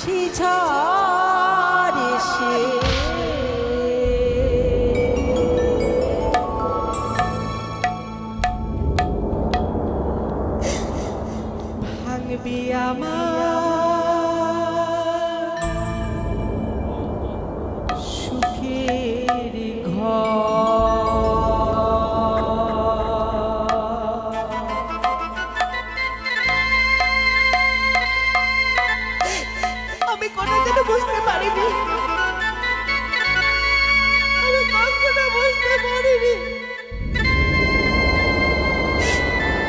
ঝড় এসে ভাঙবি আমার সুখের ঘর। আমি কোনোদিনও বুঝতে পারিনি, আমি কখনো বুঝতে পারিনি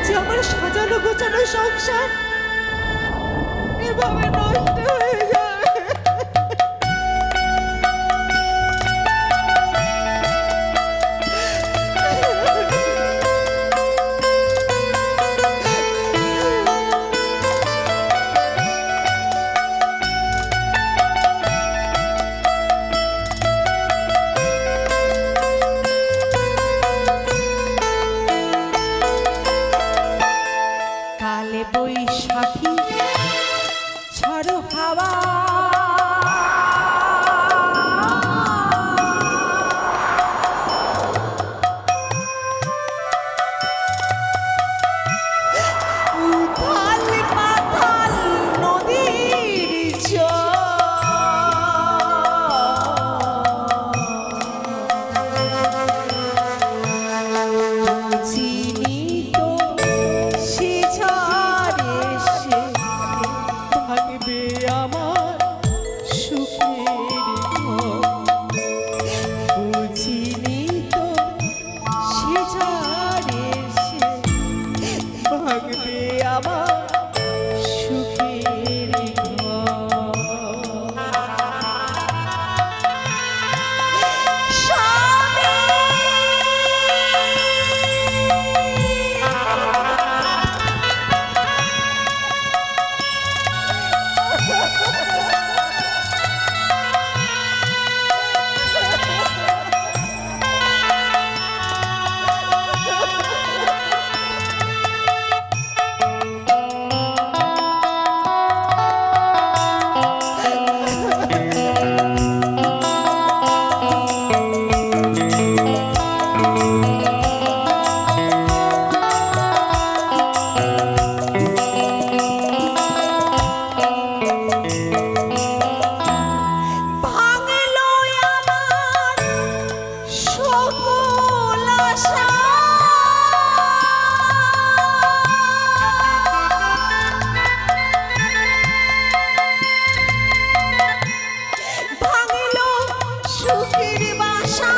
যে আমার সাজানো গোছানো সংসার এভাবে নষ্ট হয়ে যাবে। কালে বৈশাখী ঝড় হাওয়া উথাল পাথাল নদীর জল চিনি তো সে ঝড় এসে ভাঙবে আমার সুখের ঘর। বুঝিনি তো সে ঝড় এসে ভাঙবে আমার সুখের ঘর। স্বামী ভাঙলো আমার সকল আশা, ভাঙলো সুখের বাসা।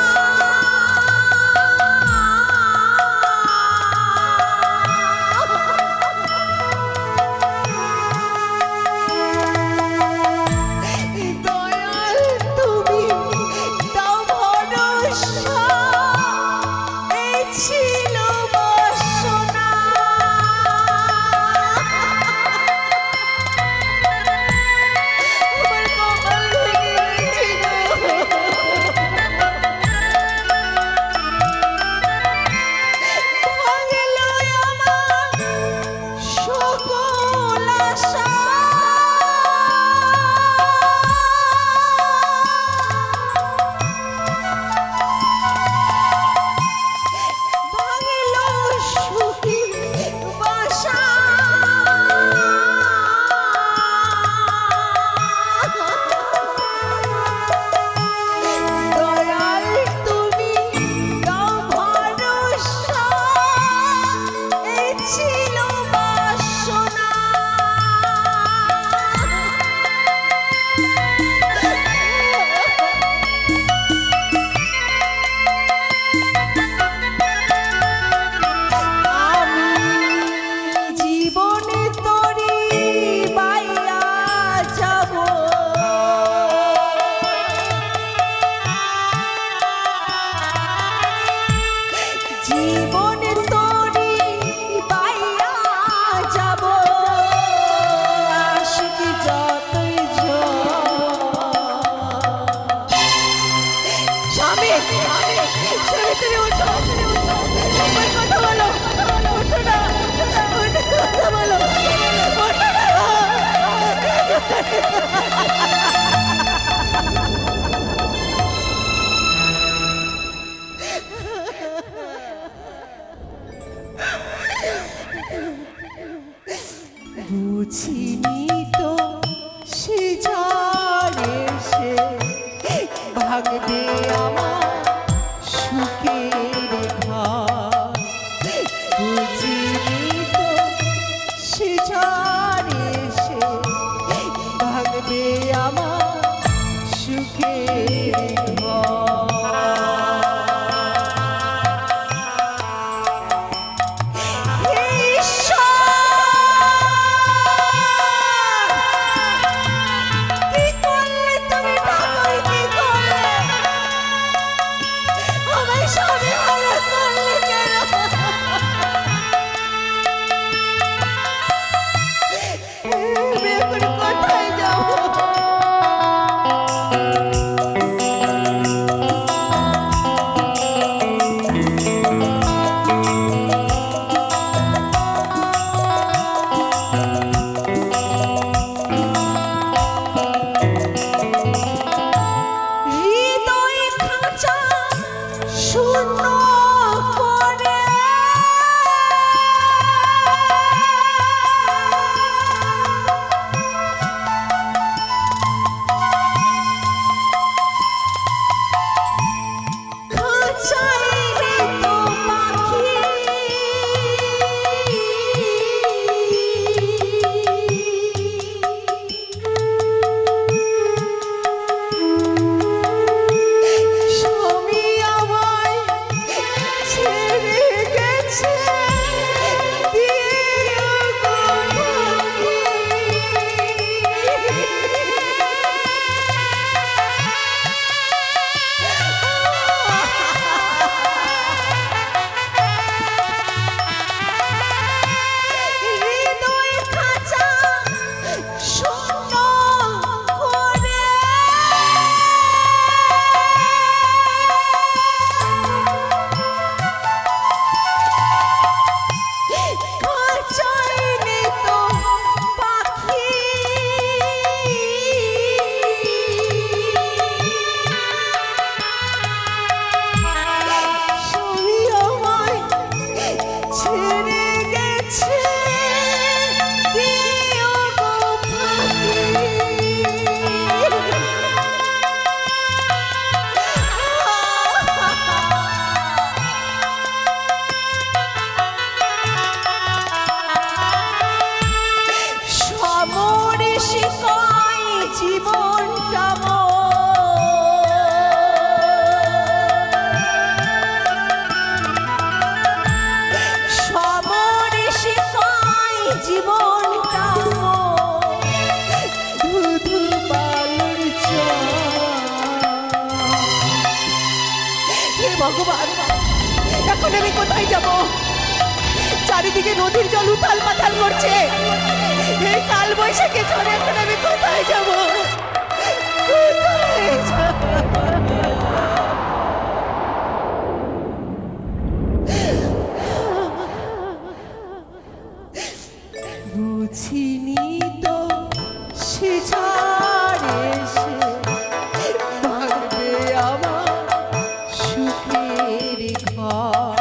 ভগবান, এখন আমি কোথায় যাব? চারিদিকে নদীর জল উথাল পাথাল করছে। এই কাল বৈশাখী ঝড়ে এখন আমি কোথায় যাব? কোথায় যাব? বুঝিনি তো সে ঝড়ে সে ভাঙবে আমার সুখের ঘর।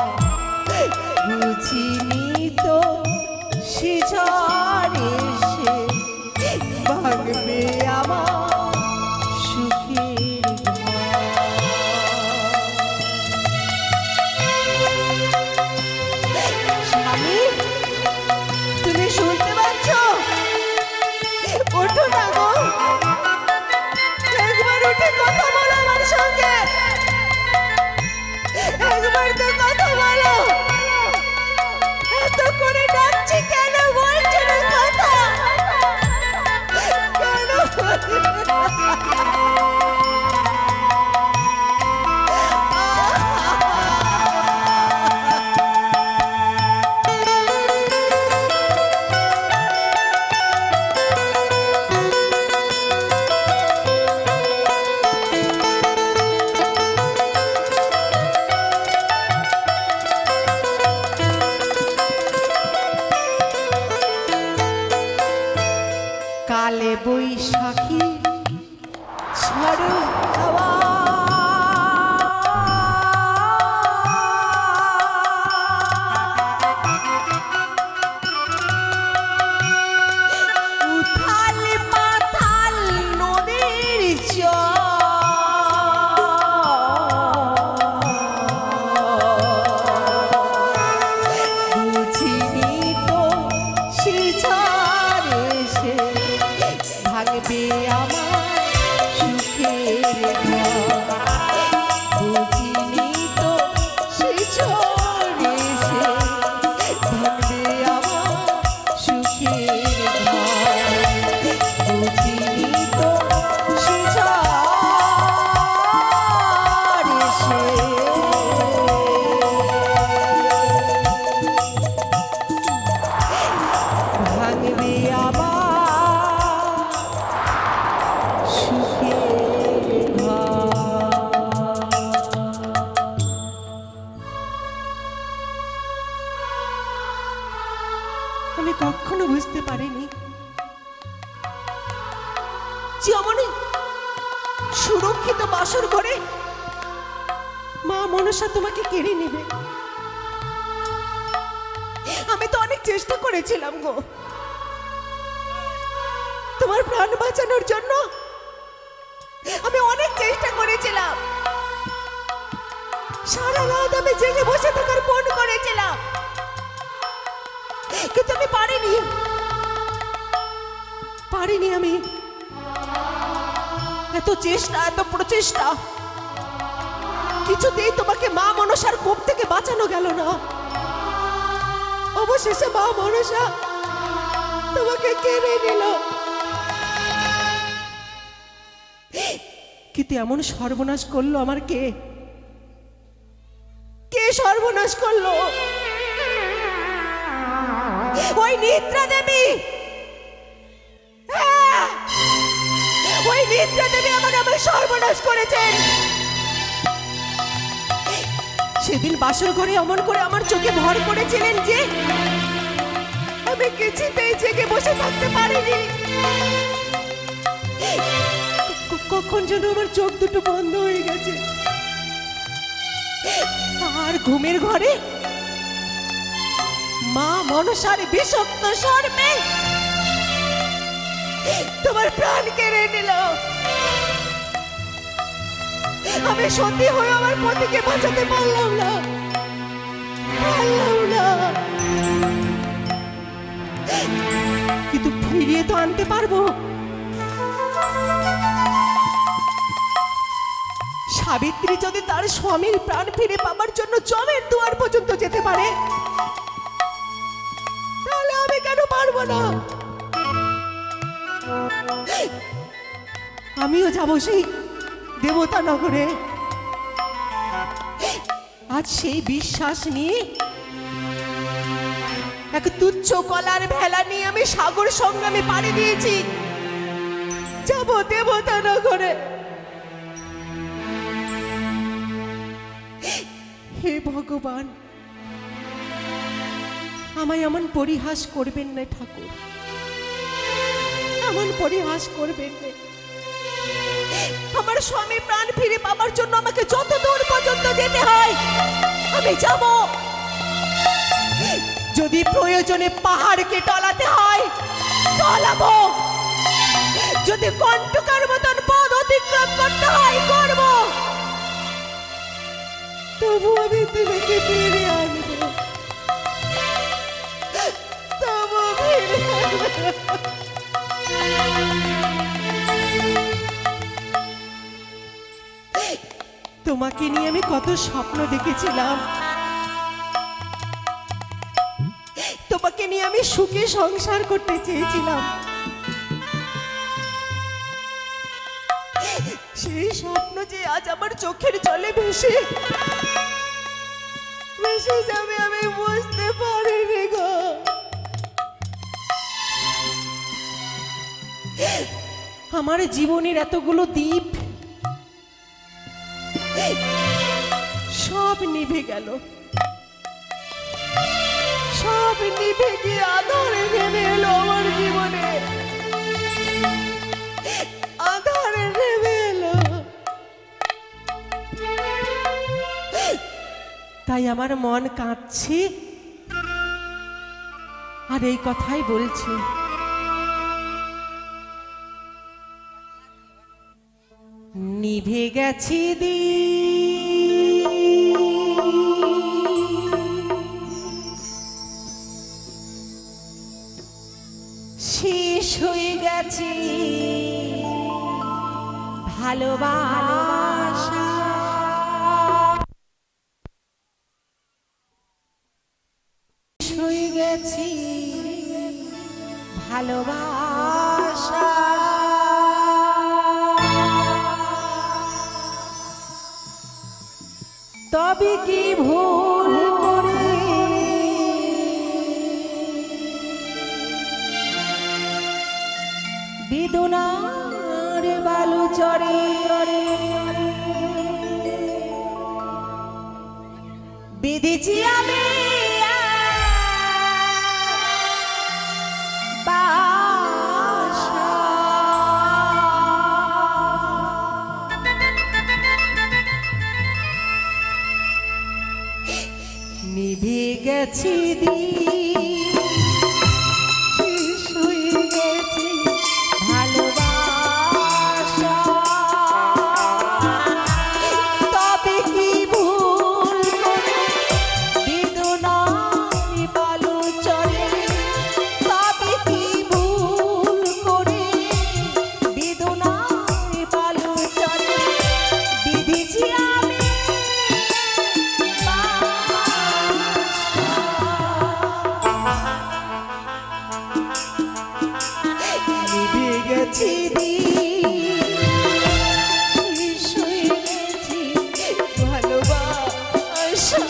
বুঝিনি তো সে ঝড়ে সে ভাঙবে আমার সুখের ঘর। স্বামী, তুমি শুনতে পাচ্ছ? ওঠো না গো, একবার উঠে কথা বলো আমার সঙ্গে। একবার তো কথা বলো। এত করে ডাকছি কেন বলছো না কথা? কেন বলছো না? কালে বৈশাখী ঝড় হাওয়া, উথাল পাথাল নদীর জল। বুঝিনি তো সে ঝড়ে সে ভাঙবে আমার সুখের ঘর। বুঝিনি তো সে ঝড়ে সে ভাঙবে আমার সুখের ঘর। বুঝিনি তো সে ঝড়ে সে ভাঙবে আবার সুখের ঘর। আমি কখনো বুঝতে পারিনি যে অমনি সুরক্ষিত বাসর ঘরে মা মনসা তোমাকে কেড়ে নেবে। আমি তো অনেক চেষ্টা করেছিলাম গো তোমার প্রাণ বাঁচানোর জন্য। আমি অনেক চেষ্টা করেছিলাম, সারা রাত আমি জেগে বসে থাকার ফোন করেছিলাম, কিন্তু আমি পারিনি। আমি এত চেষ্টা, এত প্রচেষ্টা, কিছুতেই তোমাকে মা মনসার কোপ থেকে বাঁচানো গেল না। অবশেষে মা মনসা তোমাকে কেড়ে নিল। কিন্তু এমন সর্বনাশ করলো আমার কে? কে সর্বনাশ করলো? ওই নিদ্রা দেবী। ওই নিদ্রা দেবী আমার সর্বনাশ করেছেন। সেদিন বাসর ঘরে অমন করে আমার চোখে ভর করেছিলেন যে আমি কিছুতেই জেগে বসে থাকতে পারিনি। কখন যেন আমার চোখ দুটো বন্ধ হয়ে গেছে, আর ঘুমের ঘরে মা মনসার বিষাক্ত সর্পে তোমার প্রাণ কেড়ে নিল। আমি সত্যি হয়ে আমার পতিকে বাঁচাতে পারলাম না। কিন্তু ফিরিয়ে তো আনতে পারবো। সাবিত্রী যদি তার স্বামীর প্রাণ ফিরে পাবার জন্য জমের দুয়ার পর্যন্ত যেতে পারে, তাহলে আমি কেন পারবো না? আমিও যাবো সেই দেবতা নগরে। আজ সেই বিশ্বাস নিয়ে এক তুচ্ছ কলার ভেলা নিয়ে আমি সাগর সংগ্রামে পাড়ি দিয়েছি, যাব দেবতা নগরে। হে ভগবান, আমায় এমন পরিহাস করবেন না ঠাকুর, এমন পরিহাস করবেন না। আমার স্বামী প্রাণ ফিরে পাবার জন্য আমাকে যত দূর পর্যন্ত যেতে হয় আমি যাব। যদি প্রয়োজনে পাহাড়কে টলাতে হয় টলাবো, যদি কণ্টকার মতন পথ অতিক্রম করতে হয় করব, তবু আমি তোমাকে ফিরে আনবো, তবু ফিরে আনবো। তোমাকে নিয়ে আমি কত স্বপ্ন দেখেছিলাম, তোমাকে নিয়ে আমি সুখে সংসার করতে চেয়েছিলাম। সেই স্বপ্ন যে আজ আমার চোখের জলে ভেসে ভেসে যাবে আমি বুঝতে পারিনি গো। আমার জীবনের এতগুলো দ্বীপ সব নিভে গেল, সব নিভে গিয়ে আধারে নেমে এলো আমার জীবনে, আধারে নেমে এলো। তাই আমার মন কাঁদছে আর এই কথাই বলছে, নিভে গেছি শেষ হয়ে গেছি ভালোবাসা, হয়ে গেছি ভালোবাসা। তবে কি ভুল করে বেদনার বালু চড়ে বেঁধেছি আমি বাসা। নিভে গেছি শেষ হয়ে গেছি ভালোবাসা। তবে কি ভুল করে বেদনার বালু চড়ে, তবে কি ভুল করে বেদনার বালু চড়ে বেঁধেছি আমি নিভে গেছি শেষ হয়ে গেছি ভালোবাসা।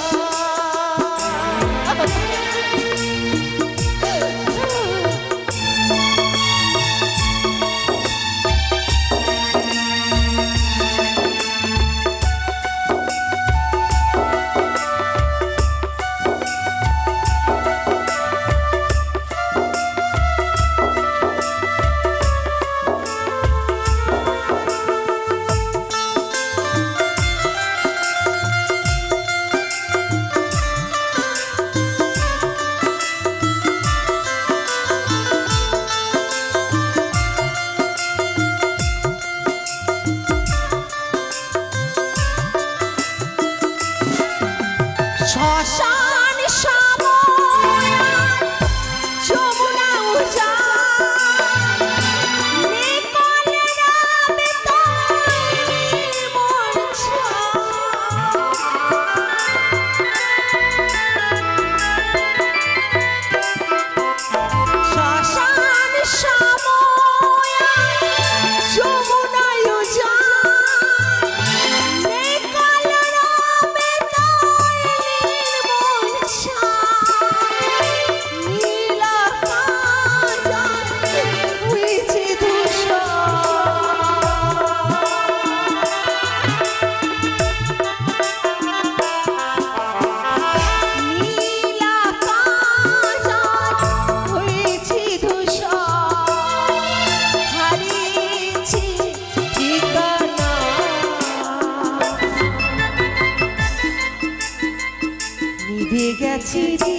গেছি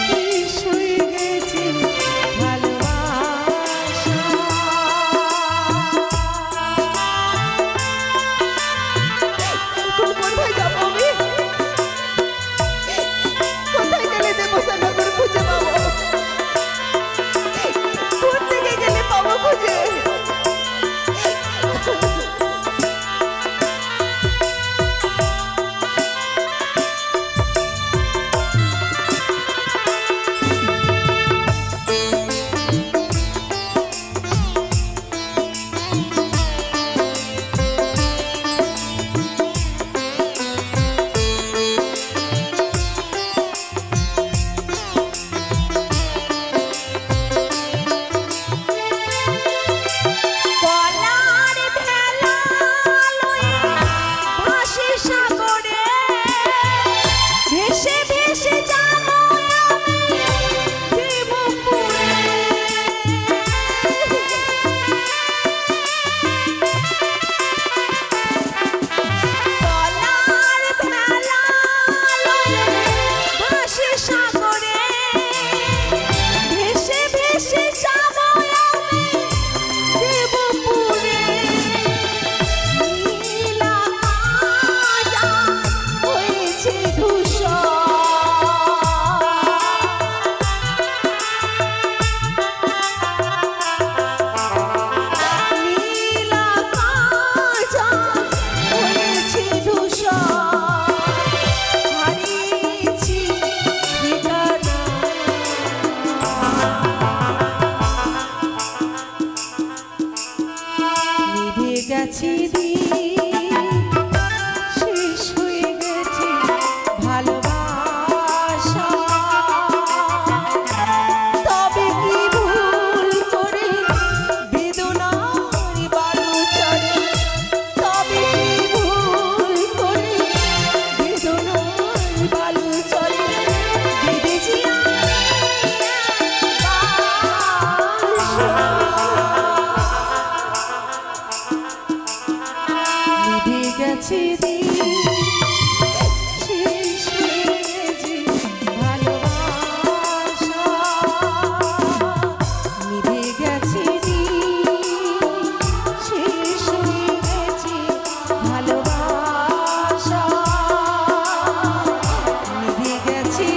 শেষ হয়ে গেছে ভালোবাসা। কোথায় যাবো আমি? কোথায় গেলে দেবতানগর খুঁজে পাবো? কোন দিকে গেলে পাবো খুঁজে? গেছি শেষ হয়ে গেছে ভালোবাসা। তবে কি ভুল করে বেদনার বালু চড়ে? তবে কি ভুল করে বেদনার বালু চড়ে? বেঁধেছি গেছি শেষ হয়ে গেছে ভালোবাসা। নিভে গেছি শেষ হয়ে গেছে ভালোবাসা। নিভে গেছি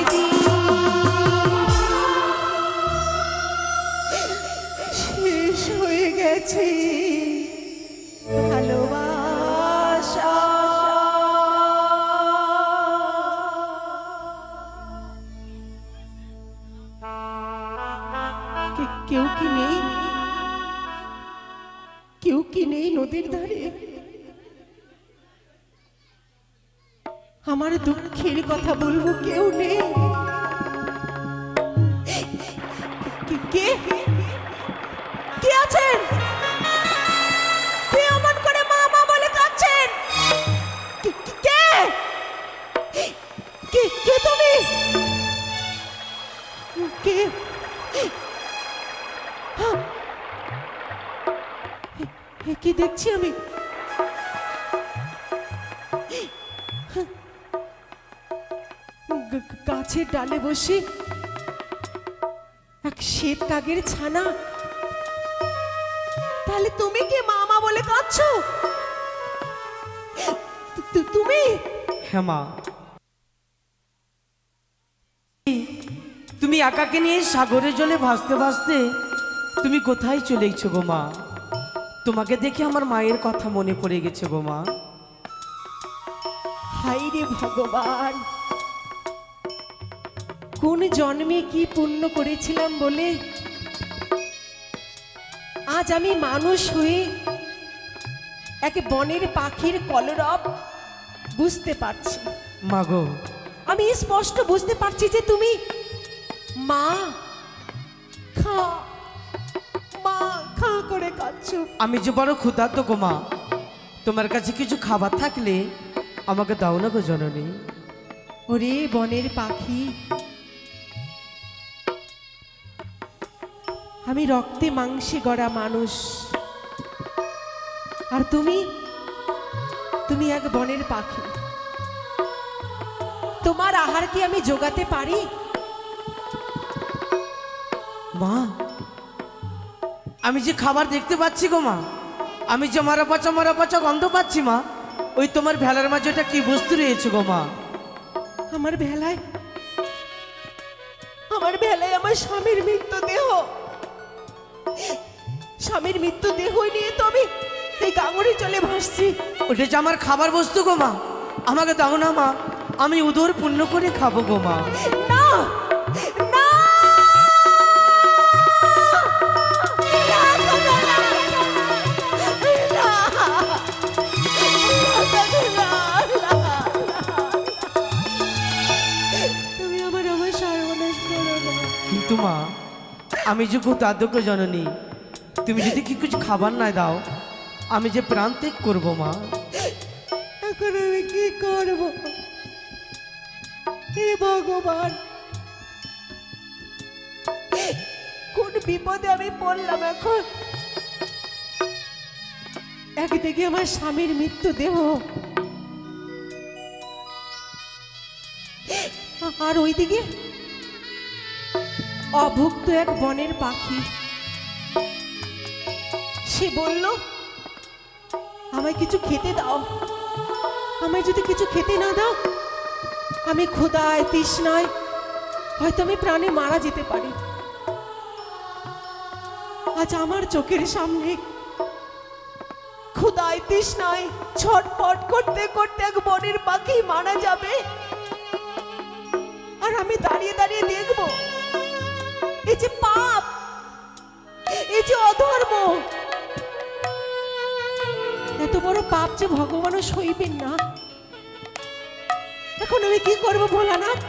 শেষ হয়ে গেছে ভালোবাসা। কেউ কি নেই? কেউ কি নেই নদীর ধারে? আমার দুঃখের কথা বলবো কেউ নেই? কে কে আছেন? কে অমন করে মা মা বলে কাঁদছেন? কে কে কে তুমি? কে? কি দেখছি আমি? গাছের ডালে বসে এক শ্বেত কাকের ছানা। তাহলে তুমি কে মামা বলে কাঁদছো? তুমি? হ্যাঁ মা, তুমি একাকে নিয়ে সাগরের জলে ভাসতে ভাসতে তুমি কোথায় চলেইছো গো মা? তোমাকে দেখে আমার মায়ের কথা মনে পড়ে গেছে গো মা। হাই রে ভগবান, কোন জন্মে কি পুণ্য করেছিলাম বলে আজ আমি মানুষ হয়ে এক বনের পাখির কলরব বুঝতে পারছি। মা গো, আমি স্পষ্ট বুঝতে পারছি যে তুমি মা খা মা খা করে কাঁদছো। আমি যে বড় ক্ষুধার্ত গো মা, তোমার কাছে কিছু খাবার থাকলে আমাকে দাও না গো জননী। ওরে বনের পাখি, আমি রক্তে মাংসে গড়া মানুষ, আর তুমি তুমি এক বনের পাখি। তোমার আহার কি আমি জোগাতে পারি? মা, আমি যে খাবার দেখতে পাচ্ছি গো মা, আমি যে মারা পচা গন্ধ পাচ্ছি মা, ওই তোমার ভেলার মাঝে ওটা কি বস্তু রয়েছে গো মা? আমার ভেলায় আমার স্বামীর মৃতদেহ। স্বামীর মৃতদেহ নিয়ে তো আমি এই গাঙ্গুরি চলে ভাসছি। ওটা যে আমার খাবার বস্তু গো মা, আমাকে দাও না মা, আমি উদর পূর্ণ করে খাবো গো মা। না না তুমি আমার সর্বনাশ করো না। কিন্তু মা, আমি যে দাদক জননী, তুমি যদি কি কিছু খাবার না দাও, আমি যে প্রাণ ত্যাগ করবো মা। এখন আমি কি করব? হে ভগবান, কোন বিপদে আমি পড়লাম এখন? একদিকে আমার স্বামীর মৃত্যুদেহ, আর ওইদিকে অভুক্ত এক বনের পাখি। সে বলল, আমায় কিছু খেতে দাও। আমায় যদি কিছু খেতে না দাও, আমি ক্ষুধায় তৃষ্ণায় হয়তো আমি প্রাণে মারা যেতে পারি। আজ আমার চোখের সামনে ক্ষুধায় তৃষ্ণায় ছটপট করতে করতে এক বনের পাখি মারা যাবে, আর আমি দাঁড়িয়ে দাঁড়িয়ে দেখব এই যে পাপ, এই যে অধর্ম, এত বড় পাপ যে ভগবানও সইবেন না। এখন আমি কি করব ভোলানাথ?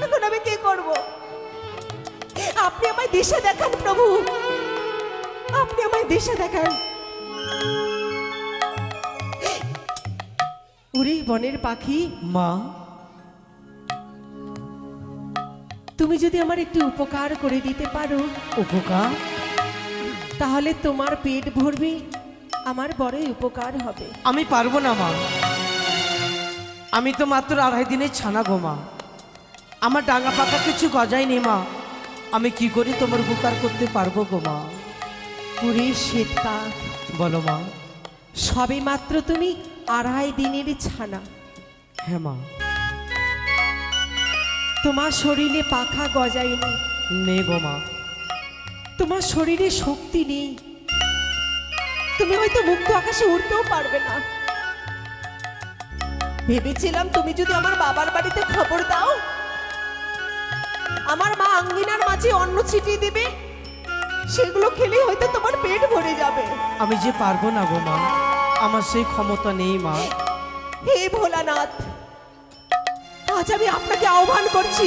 এখন আমি কি করব? আপনি আমায় দিশা দেখান প্রভু, আপনি আমায় দিশা দেখান। ওরে বনের পাখি, মা, তুমি যদি আমার একটু উপকার করে দিতে পারো, উপকার? তাহলে তোমার পেট ভরবে, আমার বড়ই উপকার হবে। আমি পারবো না মা, আমি তো মাত্র 2.5 দিনের ছানা গো মা, আমার ডাঙা পাকা কিছু গজায়নি মা, আমি কি করে তোমার উপকার করতে পারবো গো মা? পুরী শীতকাল, বলো মা। সবে মাত্র তুমি 2.5 দিনের ছানা, হ্যাঁ মা। তোমার শরীরে পাখা গজায়নি, নেই গো মা। তোমার শরীরে শক্তি নেই, তুমি হয়তো মুক্ত আকাশে উড়তেও পারবে না। ভেবেছিলাম তুমি যদি আমার বাবার বাড়িতে খবর দাও, আমার মা আঙ্গিনার মাঝে অন্ন ছিটিয়ে দিবে, সেগুলো খেলে হয়তো তোমার পেট ভরে যাবে। আমি যে পারবো না গো মা, আমার সেই ক্ষমতা নেই মা। হে ভোলানাথ, আজ আমি আপনাকে আহ্বান করছি,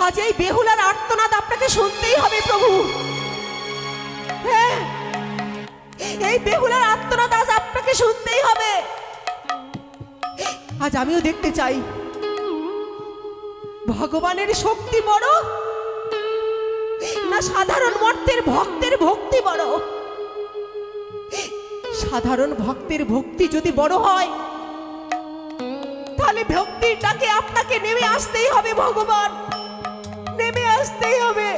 আজ এই বেহুলার আর্তনাদ আপনাকে শুনতেই হবে প্রভু। হ্যাঁ, এই বেহুলার আর্তনাদ আজ আপনাকে শুনতেই হবে। আজ আমিও দেখতে চাই ভগবানের শক্তি বড় না সাধারণ মর্তের ভক্তের ভক্তি বড়। সাধারণ ভক্তের ভক্তি যদি বড় হয়, তাহলে ভক্তির ডাকে আপনাকে নেমে আসতেই হবে ভগবান, নেমে আসতেই হবে।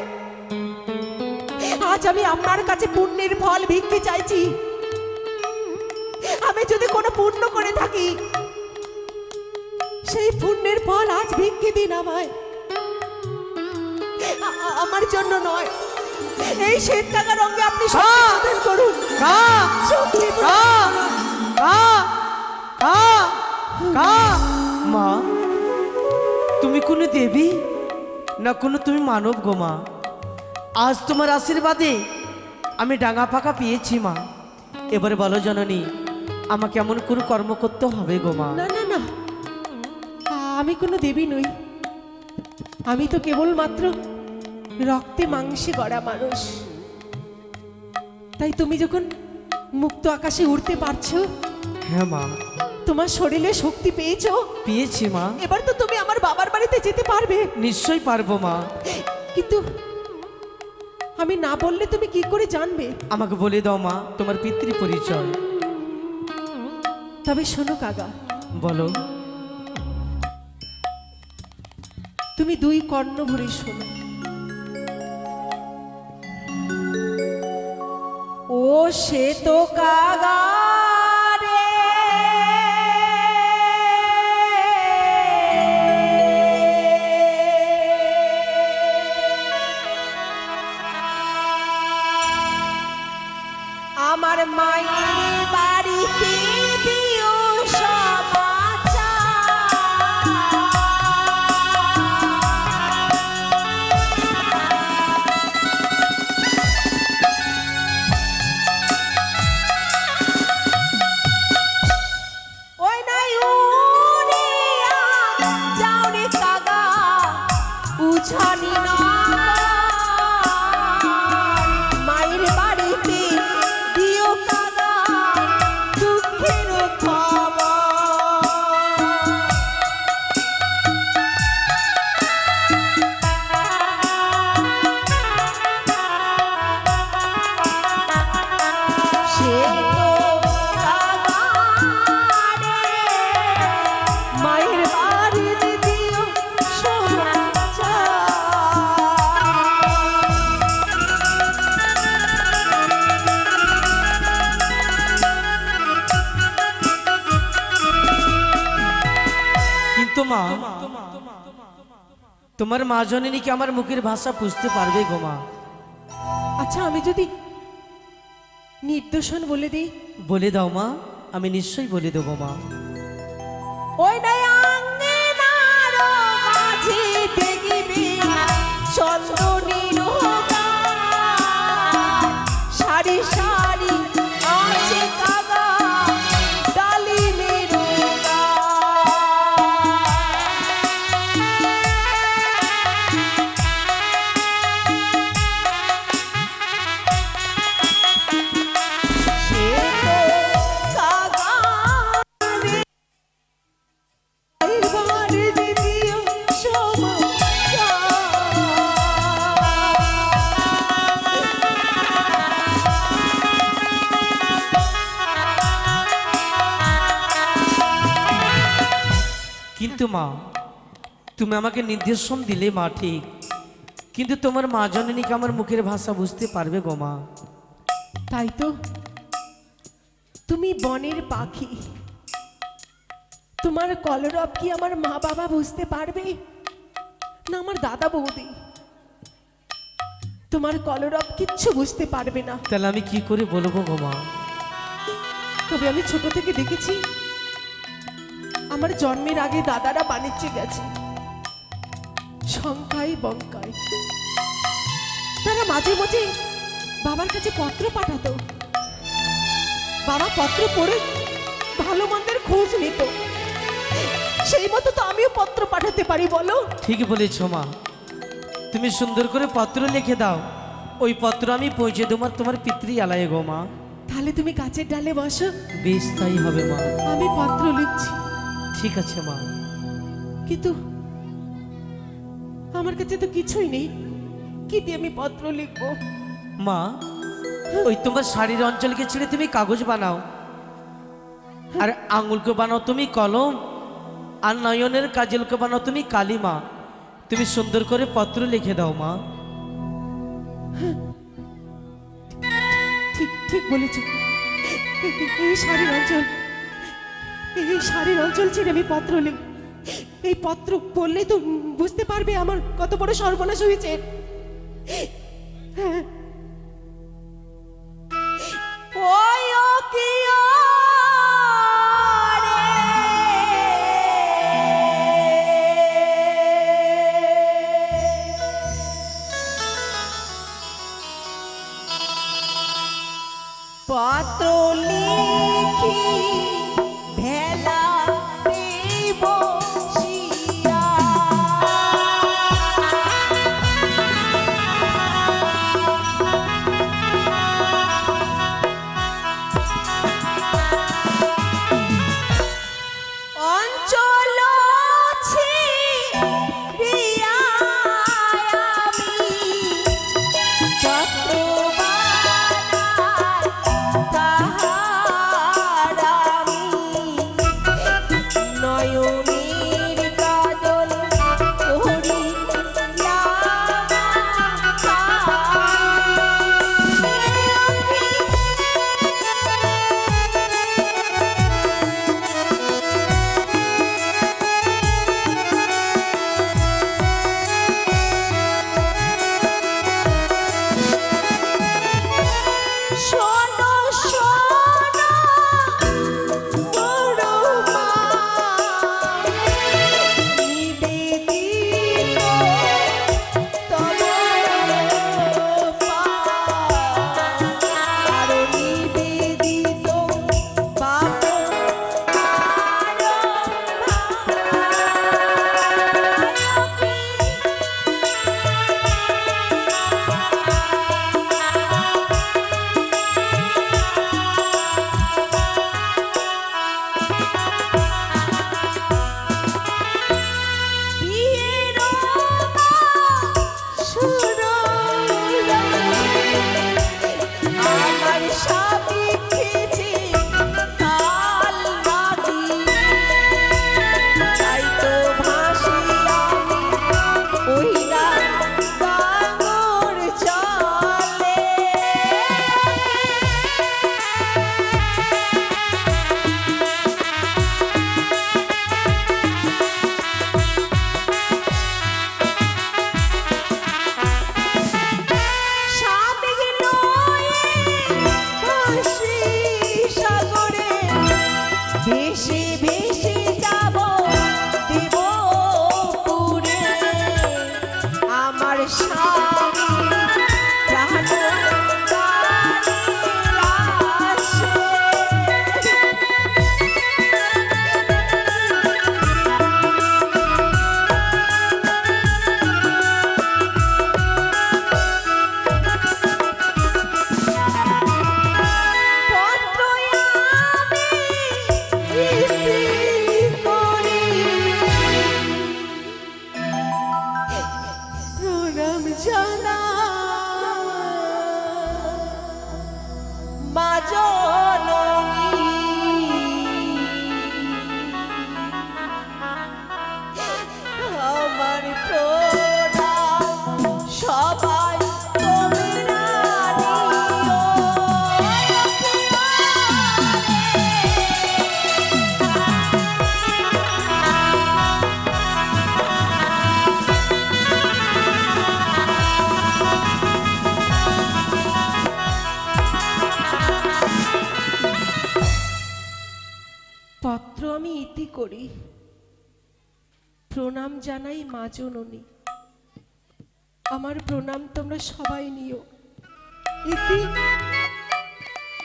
আজ আমি আপনার কাছে পুণ্যের ফল ভিক্ষে চাইছি। আমি যদি কোনো পুণ্য করে থাকি, সেই পুণ্যের ফল আজ ভিক্ষে দিন আমায়, আমার জন্য নয়। এই শ্বেত কাকা রঙে আপনি শক্তি প্রদান করুন, শক্তি প্রদান করুন। মা, তুমি কোনো দেবী না কোনো তুমি মানব গো মা। আজ তোমার আশীর্বাদে আমি ডাঙা পাকা পেয়েছি মা। এবারে বলো জননী, আমাকে এমন কোনো কর্ম করতে হবে গো মা? না না না, আমি কোনো দেবী নই, আমি তো কেবলমাত্র রক্তে মাংসে গড়া মানুষ। তাই তুমি যখন মুক্ত আকাশে উড়তে পারছো, হ্যাঁ মা। তোমার শরীরে শক্তি পেয়েছো, পেয়েছি মা। এবার তো তুমি আমার বাবার বাড়িতে যেতে পারবে। নিশ্চয়ই পারবো মা। কিন্তু আমি না বললে তুমি কি করে জানবে? আমাকে বলে দাও মা তোমার পিতৃ পরিচয়। তবে শোনো কাকা, বলো। তুমি দুই কর্ণ ভরে শোনো। ও সে তো কাগারে আমার মায়ের বাড়িতে দিও ছানি না মায়ের বাড়িতে দিও কাদা দুঃখের খবর। সে তো কাদারে মায়ের বাড়িতে দিও মা, তোমার মা জননী কি আমার মুখের ভাষা বুঝতে পারবে গো মা? আচ্ছা আমি যদি নির্দোষণ বলে দিই? বলে দাও মা, আমি নিশ্চয়ই বলে দেবো মা। ওই নাই আঙ্গিনার মাঝে দেখিবি চন্দনীর সারি সারি আছে কাদা ডালিমের কিন্তু মা, তুমি আমাকে নির্দেশন দিলে মা ঠিক, কিন্তু তোমার মা জননী কি আমার মুখের ভাষা বুঝতে পারবে গো মা? তাই তো, তুমি বনের পাখি, তোমার কলরব কি আমার মা বাবা বুঝতে পারবে না আমার দাদা বৌদি? তোমার কলরব কিচ্ছু বুঝতে পারবে না। তাহলে আমি কি করে বলবো গো মা? তবে আমি ছোট থেকে দেখেছি আমার জন্মের আগে দাদারা বাণিজ্যে গেছে, শঙ্কায় বঙ্কায় তারা মাঝে মাঝে বাবার কাছে পত্র পাঠাতো, বাবা পত্র পড়ে ভালো মন্দের খোঁজ নিত, সেই মতো তো আমিও পত্র পাঠাতে পারি বলো? ঠিক বলেছ মা, তুমি সুন্দর করে পত্র লিখে দাও, ওই পত্র আমি পৌঁছে দেবো তোমার পিতৃ আলায় গো মা। তাহলে তুমি গাছের ডালে বসো, বেশ তাই হবে মা। আমি পত্র লিখছি। ঠিক আছে মা। কিন্তু আমার কাছে তো কিছুই নেই, কি দিয়ে আমি পত্র লিখবো? মা, ওই তোমার শাড়ির অঞ্চলকে ছেড়ে তুমি কাগজ বানাও, আর আঙুলকে বানাও তুমি কলম, আর নয়নের কাজলকে বানাও তুমি কালিমা। তুমি সুন্দর করে পত্র লিখে দাও মা। ঠিক ঠিক বলেছ। এই শাড়ির অঞ্চল, এই শাড়ির অঞ্চল ছেড়ে আমি পত্র লিখ, এই পত্র পড়লে তো বুঝতে পারবে আমার কত বড় সর্বনাশ হয়েছে। হ্যাঁ। ওই ও কি ও রে, পত্র লিখি ভেলা দেব শিয়া, অঞ্চল ছিড়িয়া আমি পত্র বানাই তাহার আমি। মা জননী আমার প্রণাম সবাই তোমরা পত্র আমি ইতি করি, প্রণাম জানাই মা জননী। আমার প্রণাম তোমরা সবাই নিও। ইতি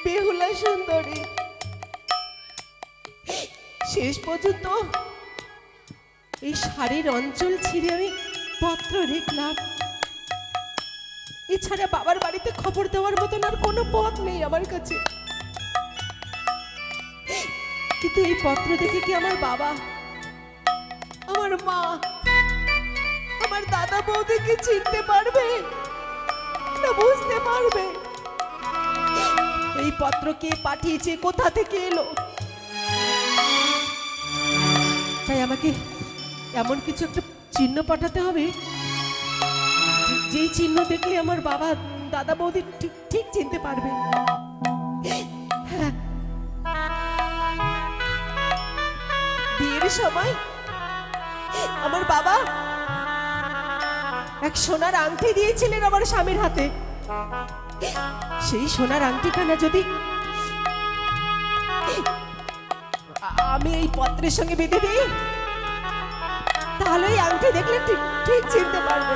বেহুলা সুন্দরী। শেষ পর্যন্ত এই শাড়ির অঞ্চল ছিঁড়ে আমি পত্র লিখলাম। এছাড়া বাবার বাড়িতে খবর দেওয়ার মতন আর কোনো পথ নেই আমার কাছে। কিন্তু এই পত্র দেখে কি আমার বাবা, আমার মা, আমার দাদা বৌদিকে চিনতে পারবে না বুঝতে পারবে? এই পত্র কে পাঠিয়েছে, কোথা থেকে এলো? তাই আমাকে এমন কিছু একটা চিহ্ন পাঠাতে হবে যেই চিহ্ন দেখলে আমার বাবা দাদা বৌদি ঠিক ঠিক চিনতে পারবে। হ্যাঁ, বিয়ের সময় আমার বাবা এক সোনার আংটি দিয়েছিলেন আমার স্বামীর হাতে। সেই সোনার আংটিখানা যদি আমি এই পত্রের সঙ্গে বেঁধে দিই, তাহলে এই আংটি দেখলে ঠিক ঠিক চিনতে পারবে,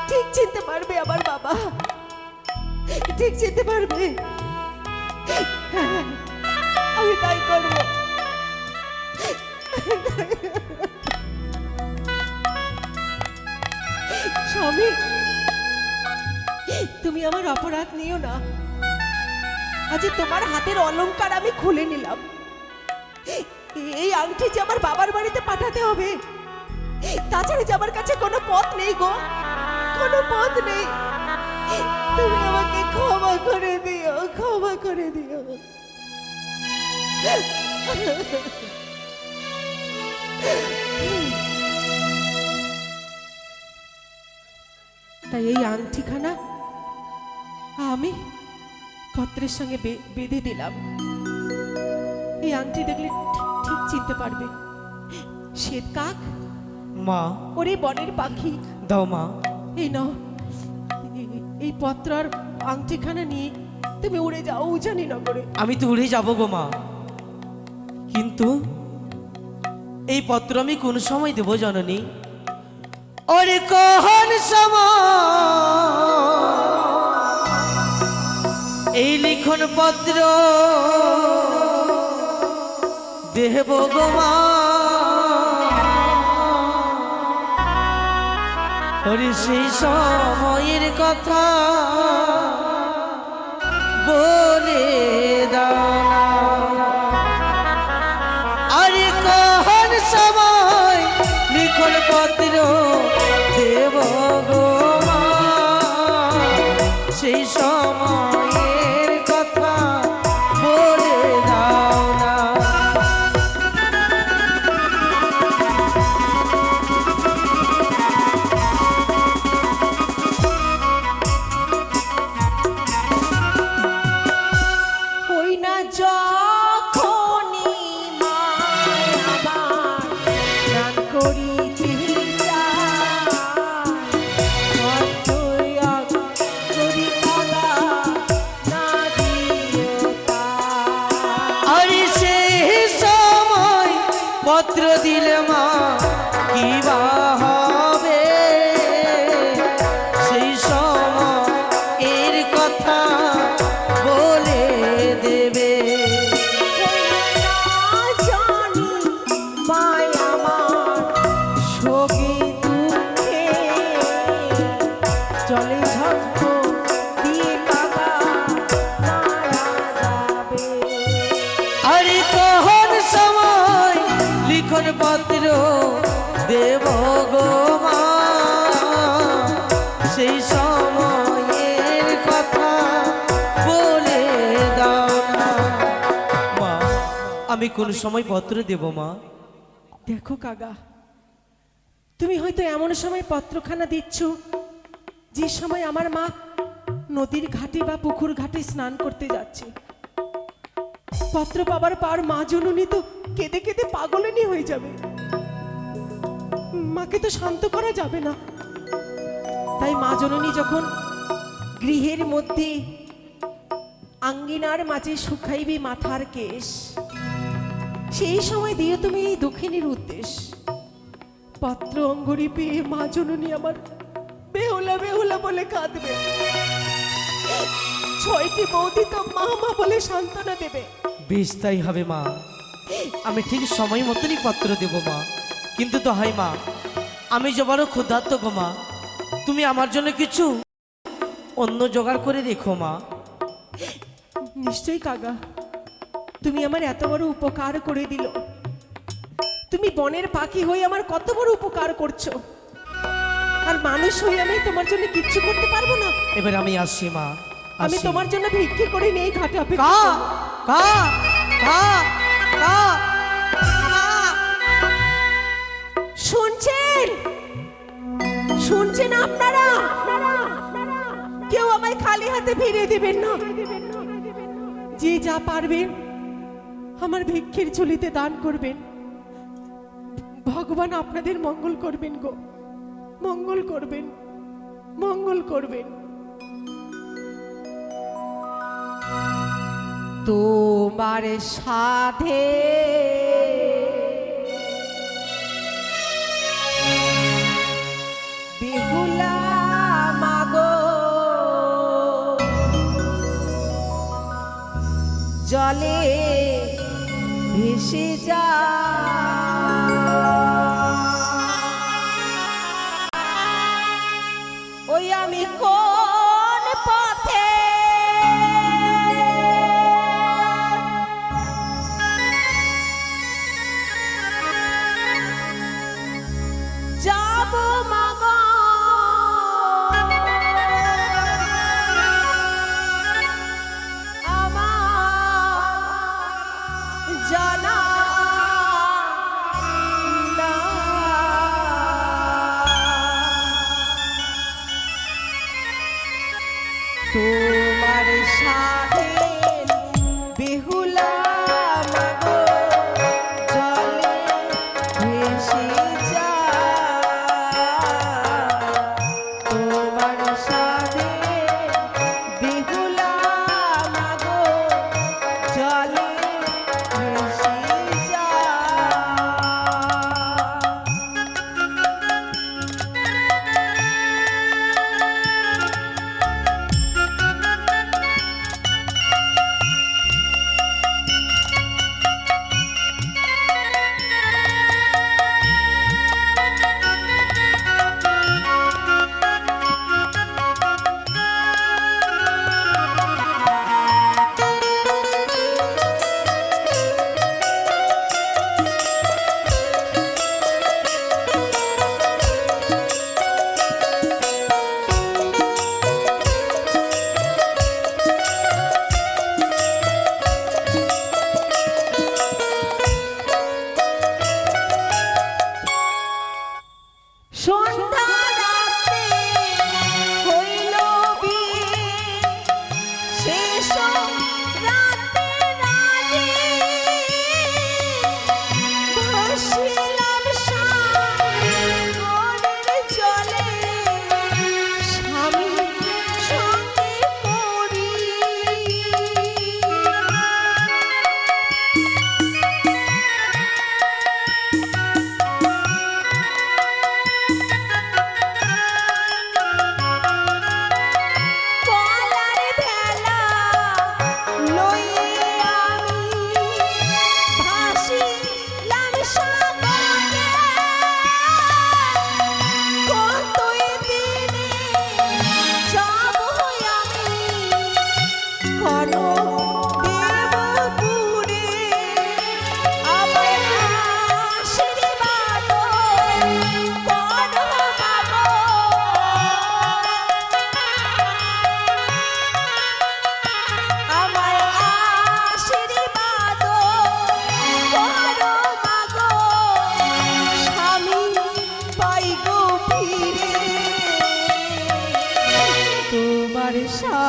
ঠিক চিনতে পারবে আমার বাবা, ঠিক চিনতে পারবে। আমি তাই করবো। স্বামী, তুমি আমার অপরাধ নিও না। আজ তোমার হাতের অলংকার আমি খুলে নিলাম। এই আংটি যে আমার বাবার বাড়িতে পাঠাতে হবে, তাছাড়া যে আমার কাছে কোনো পথ নেই গো, কোনো পথ নেই। তুমি আমাকে ক্ষমা করে দিও, ক্ষমা করে দিও। তাই এই আংটিখানা আমি পত্রের সঙ্গে বেঁধে দিলাম। এই আংটি দেখলে ঠিক ঠিক চিনতে পারবে। শ্বেত কাক, মা, ওরে বনের পাখি, দাও মা। এই নাও, এই পত্র আর আংটিখানা নিয়ে তুমি উড়ে যাও উজানি নগরে। আমি তো উড়ে যাবো গো মা, কিন্তু এই পত্র আমি কোন সময় দেব জননী? ওরে কোন সময় এই লিখন পত্র দেব গো মা? ওরে সেই সময়ের কথা বলে দাও না। আরে কোন সময় লিখন পত্র দেব গো মা? সেই সময়ের কথা বলে দাও না। ওই না যখনই মা আমার গান করিতে যায়, অন্তই অন্তরি আলা না দিও তাই। আরে সেই সময় পত্র দিলে মা কি বা হবে? সেই সময় এর কথা বলে দেবে। না জানি মায় আমার শোকে দুঃখে জলে ঝক্ষ দিয়ে কাকা মারা যাবে। আরে কোন সময় লিখন পত্র দেব গো মা? সেই সময়ের কথা আমি কোন সময় পত্র দেব মা? দেখো কাকা, তুমি হয়তো এমন সময় পত্রখানা দিচ্ছ যে সময় আমার মা নদীর ঘাটে বা পুকুর ঘাটে স্নান করতে যাচ্ছে। পত্র পাবার পর মা জননী তো কেঁদে কেঁদে পাগলেনি হয়ে যাবে, মাকে তো শান্ত করা যাবে না। তাই মা জননী যখন গৃহের মধ্যে আঙ্গিনার মাঝে শুকাইবি মাথার কেশ, সেই সময় দিয়ে তুমি এই দক্ষিণীর উদ্দেশ। পত্র অঙ্গরি পেয়ে মা জননী আমার বেহুলা বেহুলা বলে কাঁদবে, 6টি বৌদি তো মা মা বলে সান্ত্বনা দেবে। বেশ তাই হবে মা, আমি ঠিক সময় মতনই পত্র দেব মা। কিন্তু তো হয় মা, আমি যে বড় ক্ষুধার্ত গো মা, তুমি আমার জন্য কিছু অন্য জোগাড় করে রেখো মা। নিশ্চয়ই কাকা, তুমি আমার এত বড় উপকার করে দিল। তুমি বনের পাখি হয়ে আমার কত বড় উপকার করছো, আর মানুষ হয়ে আমি তোমার জন্য কিচ্ছু করতে পারবো না। এবার আমি আসছি মা, আমি আসি। তোমার জন্য ভিক্ষে করে নেই ঘাটে কা অপেক্ষা করবো। কা কা কা কা। শুনছেন? শুনছেন আপনারা? কেউ আমায় খালি হাতে ফিরিয়ে দিবেন না। যে যা পারবেন আমার ভিক্ষের ঝুলিতে দান করবেন। ভগবান আপনাদের মঙ্গল করবেন গো, মঙ্গল করবেন, মঙ্গল করবেন। তোমার সাধে বেহুলা মাগো, জলে ভেসে যা। ওই আমি কোন পথে যাব মাগো, আমার জানা নাই। তোমার সাথে বেহুলা মাগো, জলে ভেসে যা। তোমার সাথে বেহুলা মাগো, জলে ভেসে যা।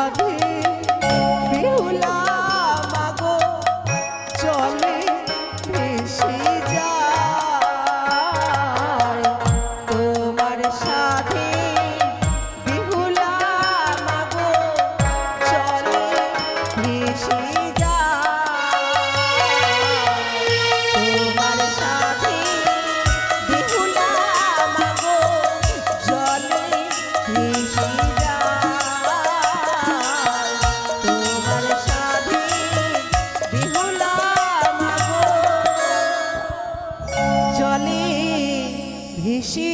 সাধে বেহুলা মাগো চলে ভেসে যায় তোমার সাধে বেহুলা মাগো চলে ভেসে তোমার সাথে বেহুলা মাগো জলে ভেসে তোমার সাথে বেহুলা মাগো জলে ভেসে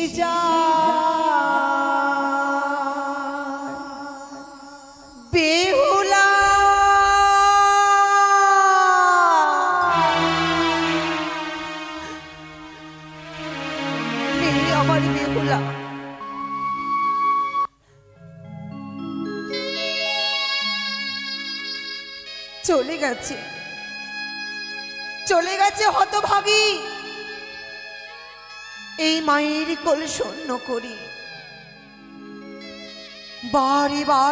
বেহুলা আমার বেহুলা চলে গেছে হতভাগী এই মায়ের কোল শূন্য করি বাড়ি বাড়ি